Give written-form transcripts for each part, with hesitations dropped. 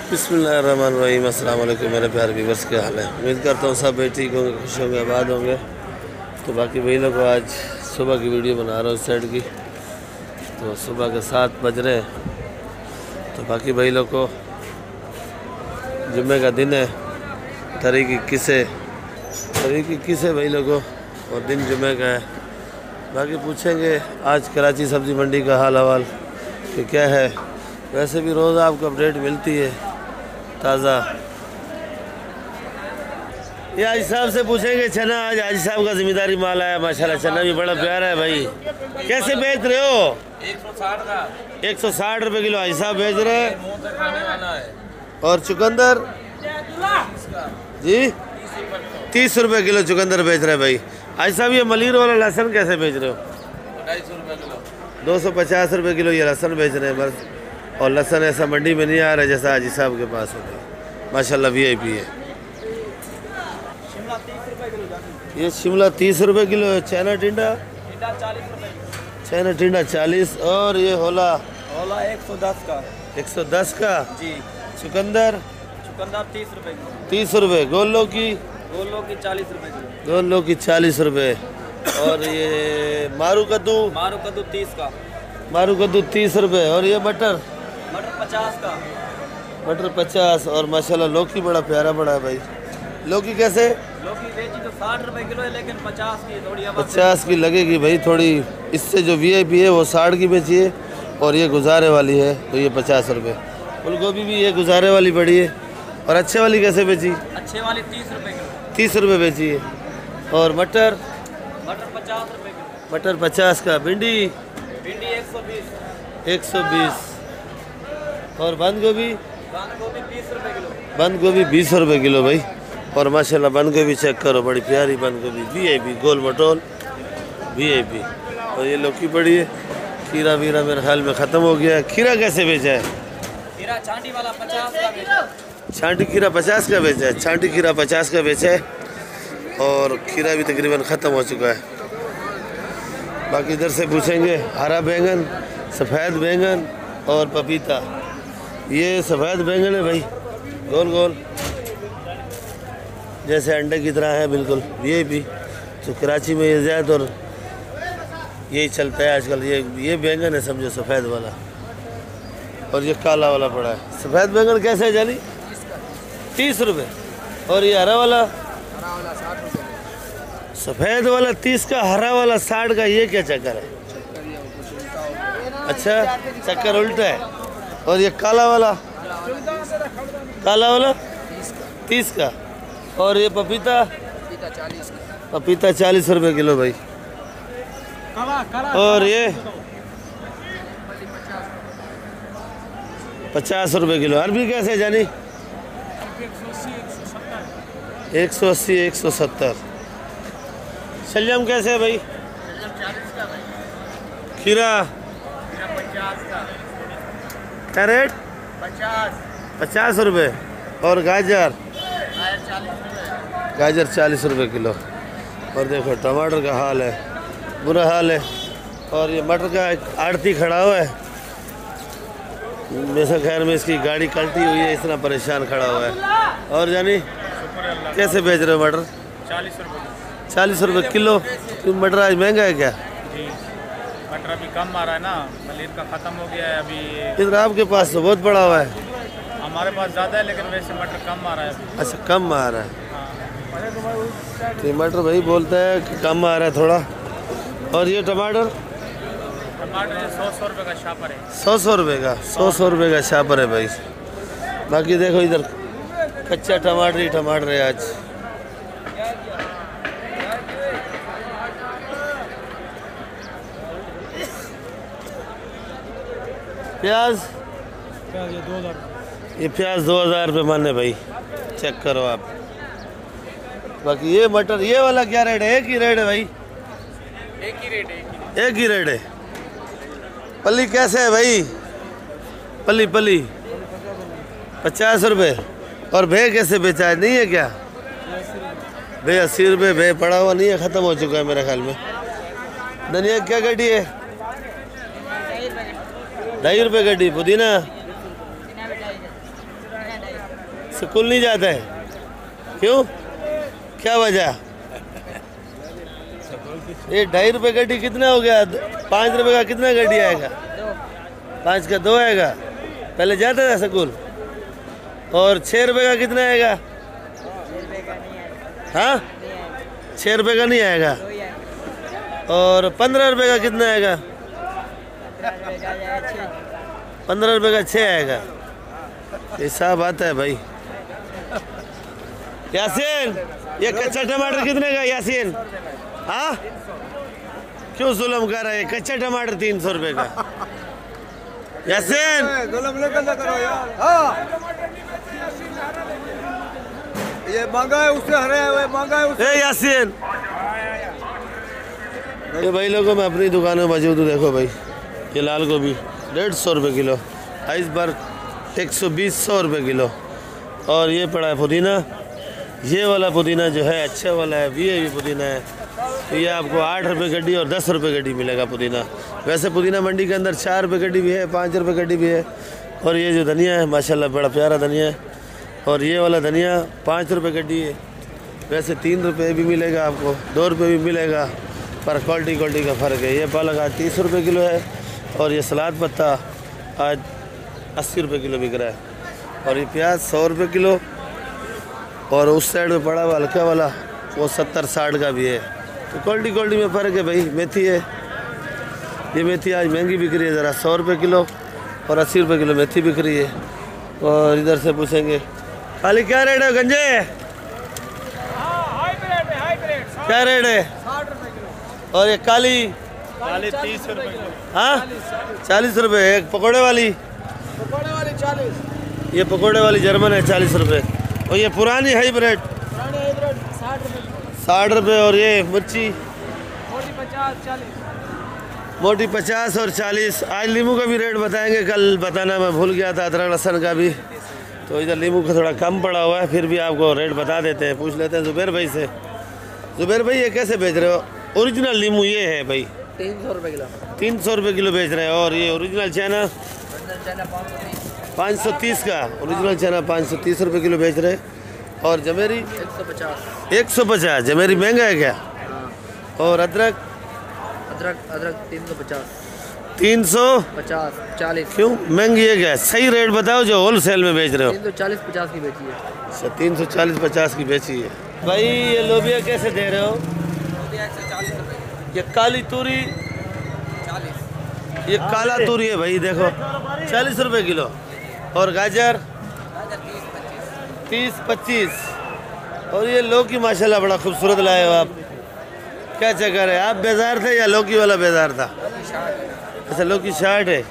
बिस्मिल्लाहिर्रहमानिर्रहीम। अस्सलाम वालेकुम मेरे प्यारे व्यूअर्स, क्या हाल है? उम्मीद करता हूँ सब भाई ठीक होंगे, खुश होंगे, आबाद होंगे। तो बाकी भाई लोग आज सुबह की वीडियो बना रहा हूँ इस साइड की। तो सुबह के 7 बज रहे हैं। तो बाकी भाई लोग को जुम्मे का दिन है, तारीख 21 है भाई लोगों, और दिन जुम्मे का है। बाकी पूछेंगे आज कराची सब्ज़ी मंडी का हाल हवाल कि क्या है। वैसे भी रोज़ आपको अपडेट मिलती है ताज़ा। ये आज साहब से पूछेंगे चना, आज हाजी साहब का ज़िम्मेदारी माल आया माशाल्लाह। चना भी बड़ा प्यारा है भाई। कैसे बेच रहे हो? 160 का 160 रुपये किलो हाजी साहब बेच रहे हैं। और चुकंदर जी 30 रुपये किलो चुकंदर बेच रहे हैं भाई। हाजी साहब ये मलीर वाला लहसुन कैसे बेच रहे हो? 250 रुपये किलो। 250 रुपये किलो ये लहसुन बेच रहे हैं बस। और लहसुन ऐसा मंडी में नहीं आ रहा है जैसा हाजी साहब के पास होता है। माशाल्लाह VIP है। ये शिमला 30 रुपये किलो है। चाइना टिंडा 40 रुपये। चाइना टिंडा 40। और ये होला 110 का 110 का जी। चुकंदर 30 रुपये किलो। 30 रुपये। गोल लौकी 40 रुपये किलो। गोल लौकी 40 रुपये। और ये मारू कद्दू 30 का। मारू कद्दू 30 रुपये। और ये मटर 50 का। मटर 50। और माशाल्लाह लौकी बड़ा प्यारा बड़ा है भाई। लौकी कैसे? लौकी बेची तो 60 रुपये किलो है, लेकिन 50 की थोड़ी 50 की लगेगी भाई थोड़ी। इससे जो VIP है वो 60 की बेची है, और ये गुजारे वाली है तो ये 50 रुपये। फूल गोभी भी ये गुजारे वाली बड़ी है। और अच्छे वाली कैसे बेची? अच्छे वाली 30 रुपये किलो। 30 रुपये बेची है। और मटर 50 रुपये किलो। मटर 50 का। भिंडी 120। 120। और बंद गोभी 20 रुपये किलो। बंद गोभी 20 रुपये किलो भाई। और माशाल्लाह बंद गोभी चेक करो, बड़ी प्यारी बंद गोभी VIP गोल मटोल VIP। और ये लौकी पड़ी है। खीरा वीरा मेरे ख्याल में ख़त्म हो गया है। खीरा कैसे बेचा है? खीरा छांटी वाला 50 का बेचा। छांटी खीरा 50 का बेचा है। छांटी खीरा 50 का बेचा है। और खीरा भी तकरीबन ख़त्म हो चुका है। बाकी इधर से पूछेंगे हरा बैंगन, सफ़ेद बैंगन और पपीता। ये सफ़ेद बैंगन है भाई, गोल गोल जैसे अंडे की तरह है बिल्कुल VIP। तो कराची में ये ज़्यादा और यही चलता है आजकल। ये बैंगन है समझो, सफ़ेद वाला। और ये काला वाला पड़ा है। सफ़ेद बैंगन कैसे है जानी? 30 रुपये। और ये हरा वाला 60 रुपये। सफ़ेद वाला 30 का, हरा वाला 60 का। ये क्या चक्कर है? अच्छा चक्कर उल्टा है। और ये काला वाला 30 का। और ये पपीता 40 रुपये किलो भाई। और ये 50 रुपये किलो। अरबी कैसे जानी? 180 170। शलजम कैसे है भाई? खीरा 50 का। क्या रेट? 50 रुपये। और गाजर 40 रुपये किलो। और देखो टमाटर का हाल है, बुरा हाल है। और ये मटर का एक आड़ती खड़ा हुआ है। मेरे खैर में इसकी गाड़ी कल्टी हुई है, इतना परेशान खड़ा हुआ है। और जानी कैसे बेच रहे हो मटर? 40 रुपये। 40 रुपये किलो। क्यों मटर आज महंगा है क्या? जी, मटर अभी कम आ रहा है ना, मलिर का ख़त्म हो गया है अभी। इधर आपके पास तो बहुत पड़ा हुआ है। हमारे पास ज़्यादा है, लेकिन वैसे मटर कम आ रहा है अभी। अच्छा कम आ रहा है। तो मटर भाई बोलता है कि कम आ रहा है थोड़ा। और ये टमाटर 100 रुपये का शापर है। 100 रुपये का। 100 रुपये का शापर है भाई। बाकी देखो इधर कच्चा टमाटर ही टमाटर है आज। प्याज ये 2000। ये प्याज 2000 रुपये माने भाई, चेक करो आप। बाकी ये मटर ये वाला क्या रेट है? एक ही रेट है भाई। एक ही रेट है। एक ही रेट है। पल्ली कैसे है भाई? पल्ली 50 रुपये। और भे कैसे बेचा है? नहीं है क्या भे? 80 रुपये भे पड़ा हुआ नहीं है, ख़त्म हो चुका है मेरे ख्याल में। धनिया क्या गड्डी है? 2.5 रुपये गड्डी। पुदीना स्कूल नहीं जाता है, क्यों, क्या वजह? ये 2.5 रुपये गड्डी कितना हो गया? 5 रुपये का कितना गड्डी आएगा? 5 का 2 आएगा। पहले जाता था स्कूल। और 6 रुपये का कितना आएगा? हाँ, 6 रुपये का नहीं आएगा। और 15 रुपये का कितना आएगा? 15 रुपये का 6 आएगा। हिसाब आता है भाई। यासीन, ये कच्चा टमाटर कितने का यासीन? हाँ, क्यों जुल्म कर रहा है? कच्चा टमाटर 300 रुपये का। यासीन, ये महंगा है, उससे हरे है, महंगा है उससे। यासीन, ये भाई लोगों में अपनी दुकान में मौजूद हूँ। देखो भाई, ये लाल गोभी 150 रुपये किलो, आइसबर्ग 120 रुपये किलो। और ये पड़ा है पुदीना। ये वाला पुदीना जो है अच्छा वाला है, वीआईपी पुदीना है। तो ये आपको 8 रुपये गड्डी और 10 रुपये गड्डी मिलेगा पुदीना। वैसे पुदीना मंडी के अंदर 4 रुपये गड्डी भी है, 5 रुपये गड्डी भी है। और ये जो धनिया है माशाल्लाह बड़ा प्यारा धनिया है। और ये वाला धनिया 5 रुपये गड्डी है। वैसे 3 रुपये भी मिलेगा आपको, 2 रुपये भी मिलेगा, पर क्वालिटी का फ़र्क है। ये पालक आज 30 रुपये किलो है। और ये सलाद पत्ता आज 80 रुपये किलो बिक रहा है। और ये प्याज 100 रुपये किलो। और उस साइड में पड़ा हुआ हल्का वाला वो 70-60 का भी है। तो क्वालिटी में फ़र्क है भाई। मेथी है, ये मेथी आज महंगी बिक रही है ज़रा, 100 रुपये किलो और 80 रुपये किलो मेथी बिक रही है। और इधर से पूछेंगे खाली क्या रेट है गंजे? क्या रेट है? 60 रुपये किलो। और ये काली 30 रुपये किलो। हाँ, 40 रुपये। एक पकौड़े वाली 40। ये पकौड़े वाली जर्मन है 40 रुपये। और ये पुरानी हाइब्रिड 60 रुपये। और ये मिर्ची मोटी 50 और 40। आज नींबू का भी रेट बताएंगे, कल बताना मैं भूल गया था, अदरक लहसुन का भी। तो इधर नींबू का थोड़ा कम पड़ा हुआ है, फिर भी आपको रेट बता देते हैं। पूछ लेते हैं ज़ुबैर भाई से। ज़ुबैर भाई ये कैसे बेच रहे हो? ओरिजिनल नींबू ये है भाई 300 रुपये किलो। 300 रुपये किलो बेच रहे हैं। और ये ओरिजिनल चाइना 530 का, ओरिजिनल चाइना 530 रुपये किलो बेच रहे हैं। और जमेरी 150। जमेरी महंगा है क्या? और अदरक 350 40। क्यों महंगी है क्या? सही रेट बताओ जो होल सेल में बेच रहे हो। 340-50 की बेची है। अच्छा, 340-50 की बेची है भाई। ये लोबिया कैसे दे रहे हो? 140 रुपये। ये काली तूरी 40। ये काला तूरी है भाई, देखो 40 रुपये किलो। और गाजर 30-25। और ये लौकी माशाल्लाह बड़ा खूबसूरत लाए हो आप। क्या चक्कर है? आप बेजार थे या लौकी वाला बेजार था? अच्छा, लौकी 60 है।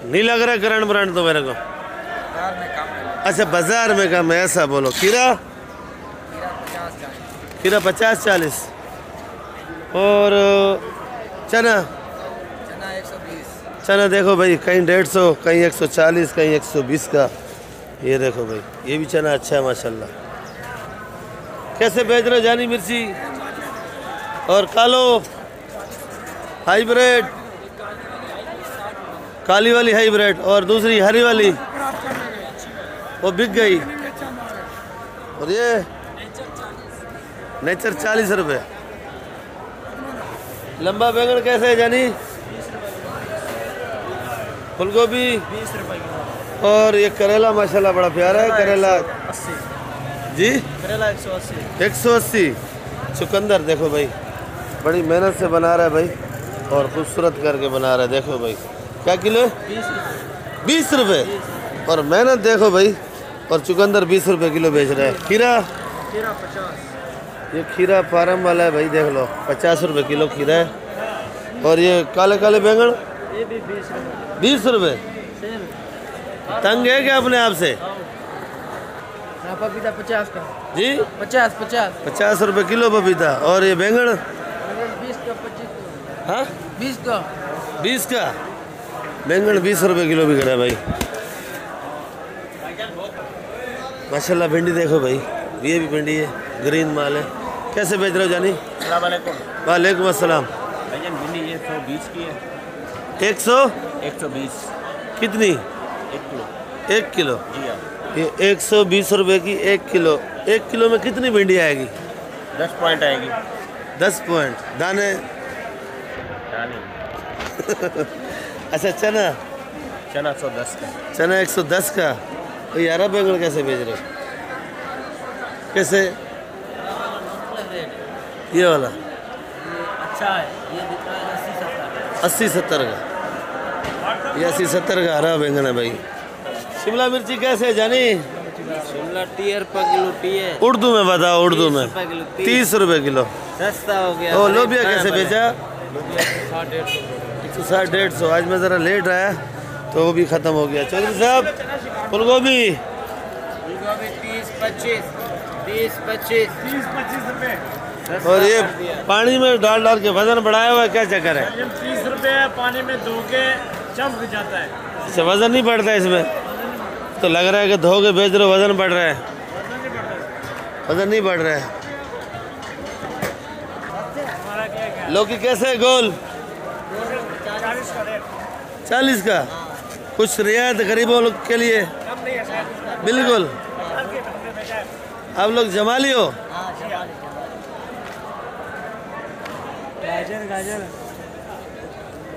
नहीं लग रहा करंट ब्रांड तो मेरे को। अच्छा, बाजार में कम है, ऐसा बोलो। खीरा 50-40। और चना 120। चना देखो भाई, कहीं 150, कहीं 140, कहीं 120 का। ये देखो भाई, ये भी चना अच्छा है माशाल्लाह। कैसे बेच रहे हो जानी मिर्ची? और कालो हाइब्रिड, काली वाली हाइब्रिड। और दूसरी हरी वाली वो बिक गई। और ये नेचर 40 रुपये। लंबा बैंगन कैसे है जानी? फूलगोभी 20 रुपये किलो। और ये करेला माशाल्लाह बड़ा प्यारा है। करेला 80। जी करेला 180। 180। चुकंदर देखो भाई, बड़ी मेहनत से बना रहा है भाई, और खूबसूरत करके बना रहा है। देखो भाई क्या किलो है? 20 रुपये। और मेहनत देखो भाई। और चुकंदर 20 रुपये किलो बेच रहा है। खीरा 50। ये खीरा फार्म वाला है भाई, देख लो 50 रुपये किलो खीरा है। और ये काले काले बैंगन ये भी 20 रुपये। 20 रुपये। तंग है क्या अपने आप से? पपीता 50 का जी 50 रुपये किलो पपीता। और ये बैंगन 20 का 25 का। हाँ 20 का 20 का बैंगन 20 रुपये किलो बिक रहा है भाई माशाल्लाह। भिंडी देखो भाई, ये भी भिंडी है, ग्रीन माल है। कैसे बेच रहे हो जानी? अस्सलाम वालेकुम। वालेकुम अस्सलाम। भैया भिंडी ये 120 की है। 120 कितनी? 1 किलो 1 किलो। जी हाँ। ये 120 रुपये की 1 किलो। 1 किलो में कितनी भिंडी आएगी? 10 पॉइंट आएगी। 10 पॉइंट। दाने? अच्छा चना? चना 110 का। चना 110 का। तो ये हरा बैंगन कैसे बेच रहे हो? कैसे? ये वाला अच्छा है, ये बिक रहा है 80-70 का। ये 80-70 का हरा बैंगन है भाई। शिमला मिर्ची कैसे है जानी? शिमला 30 रुपये किलो टी है। उर्दू में बताओ, उर्दू में। 30 रुपये किलो। सस्ता हो गया। ओ लोबिया कैसे बेचा? 160-150। 160-150। आज मैं ज़रा लेट आया तो वो भी ख़त्म हो गया। चौधरी साहब फूल गोभी? 30-25 रुपये। और ये पानी में डाल डाल के वजन बढ़ाया हुआ है, क्या चक्कर है? 30 रुपये पानी में धो के चमक जाता है। अच्छा वजन नहीं बढ़ता इसमें? तो लग रहा है कि धो के बेच रहे हो, वजन बढ़ रहा है। वजन नहीं बढ़ रहा है। लौकी कैसे है गोल? 40 का। कुछ रियायत गरीबों लोग के लिए? बिल्कुल। आप लोग जमाली हो?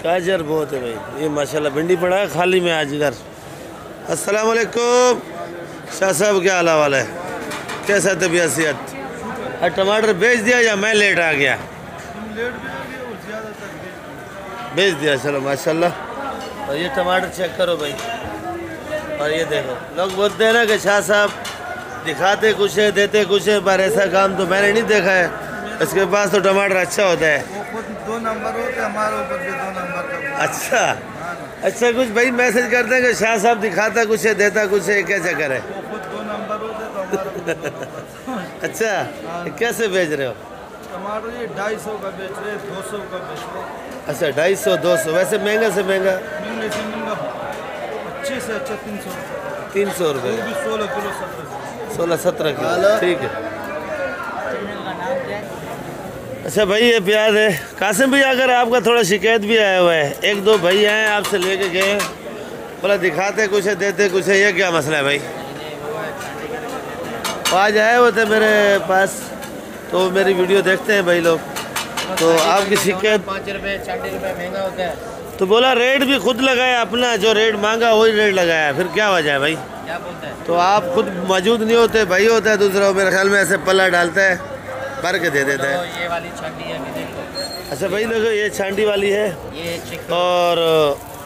गाजर बहुत है भाई। ये माशाल्लाह भिंडी पड़ा है खाली में आज इधर। अस्सलाम वालेकुम शाह साहब, क्या हाल वाला है? कैसा तबीयत सेहत? और टमाटर बेच दिया या मैं लेट आ गया? बेच दिया, चलो माशाल्लाह। और ये टमाटर चेक करो भाई। और ये देखो, लोग बोलते हैं ना कि शाह साहब दिखाते कुछ है देते कुछ है, पर ऐसा काम तो मैंने नहीं देखा है। इसके पास तो टमाटर अच्छा होता है। वो खुद 2 नंबर होते हैं, हमारे ऊपर भी 2 नंबर का। अच्छा अच्छा। कुछ भाई मैसेज करते हैं कि शाह साहब दिखाता कुछ है देता कुछ है, क्या चक्कर है? वो खुद 2 नंबर होते हैं तो हमारे। अच्छा कैसे बेच रहे हो? टमाटर ये 250 का बेच रहे, 200 का बेच रहे। अच्छा 250-200। वैसे महंगा से महंगा? महंगे से महंगा 25 से अच्छा 300 रुपये। 300 रुपये। वो भी 16 किलो 17 16-17 किलो, ठीक है। अच्छा भाई ये प्याज है। कासिम भाई अगर आपका थोड़ा शिकायत भी आया हुआ है, 1-2 भाई आए आपसे लेके गए, बोला दिखाते कुछ है देते कुछ है, ये क्या मसला है भाई? आज आए हुए थे मेरे पास तो मेरी वीडियो देखते हैं भाई लोग, तो आपकी शिकायत 5 रुपये 60 रुपये महंगा होता है। तो बोला रेट भी खुद लगाया अपना, जो रेट मांगा वही रेट लगाया, फिर क्या वजह है भाई? क्या बोलता है? तो आप खुद मौजूद नहीं होते, भाई होता है दूसरा, मेरे ख्याल में ऐसे पल्ला डालता है भर के दे देता है। तो ये वाली छांडी है, अभी देख लो। अच्छा भाई देखो ये छांडी वाली है, ये चिकन और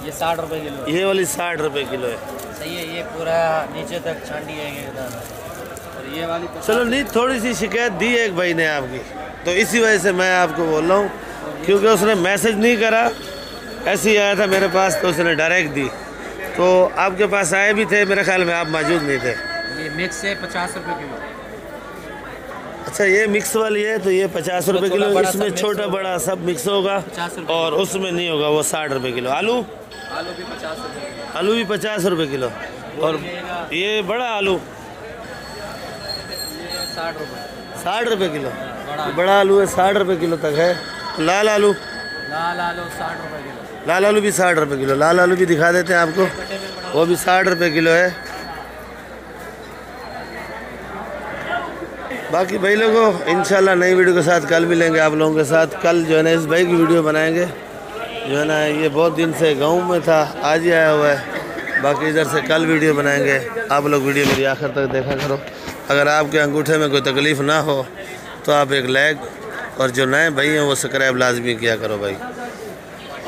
ये 60 रुपये किलो है। ये वाली 60 रुपये किलो है। सही है, ये पूरा नीचे तक छांडी है एकदम। और ये वाली चलो नहीं, थोड़ी सी शिकायत दी है एक भाई ने आपकी, तो इसी वजह से मैं आपको बोल रहा हूँ, क्योंकि उसने मैसेज नहीं करा, ऐसे ही आया था मेरे पास तो उसने डायरेक्ट दी। तो आपके पास आए भी थे, मेरे ख्याल में आप मौजूद नहीं थे। ये मिक्स है 50 रुपये किलो। अच्छा ये मिक्स वाली है, तो ये 50 रुपये किलो। इसमें छोटा बड़ा सब मिक्स होगा, 50 रुपये। और उसमें नहीं होगा, वो 60 रुपये किलो। आलू? आलू भी 50 रुपये। आलू भी 50 रुपये किलो। और ये बड़ा आलू 60 रुपये। 60 रुपये किलो। बड़ा आलू है 60 रुपये किलो तक है। लाल आलू? लाल आलू 60 रुपये किलो। लाल आलू भी 60 रुपये किलो। लाल आलू भी दिखा देते हैं आपको, वो भी 60 रुपये किलो है। बाकी भाई लोगों इंशाल्लाह नई वीडियो के साथ कल मिलेंगे आप लोगों के साथ। कल जो है ना इस भाई की वीडियो बनाएंगे, जो है ना ये बहुत दिन से गाँव में था, आज ही आया हुआ है। बाकी इधर से कल वीडियो बनाएंगे। आप लोग वीडियो मेरी आखिर तक देखा करो। अगर आपके अंगूठे में कोई तकलीफ़ ना हो तो आप एक लाइक, और जो नए भाई हैं वो सब्सक्राइब लाजमी किया करो भाई।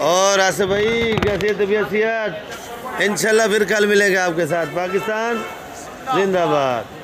और आसिफ भाई कैसी तबीयत सेहत? इंशाल्लाह फिर कल मिलेंगे आपके साथ। पाकिस्तान जिंदाबाद।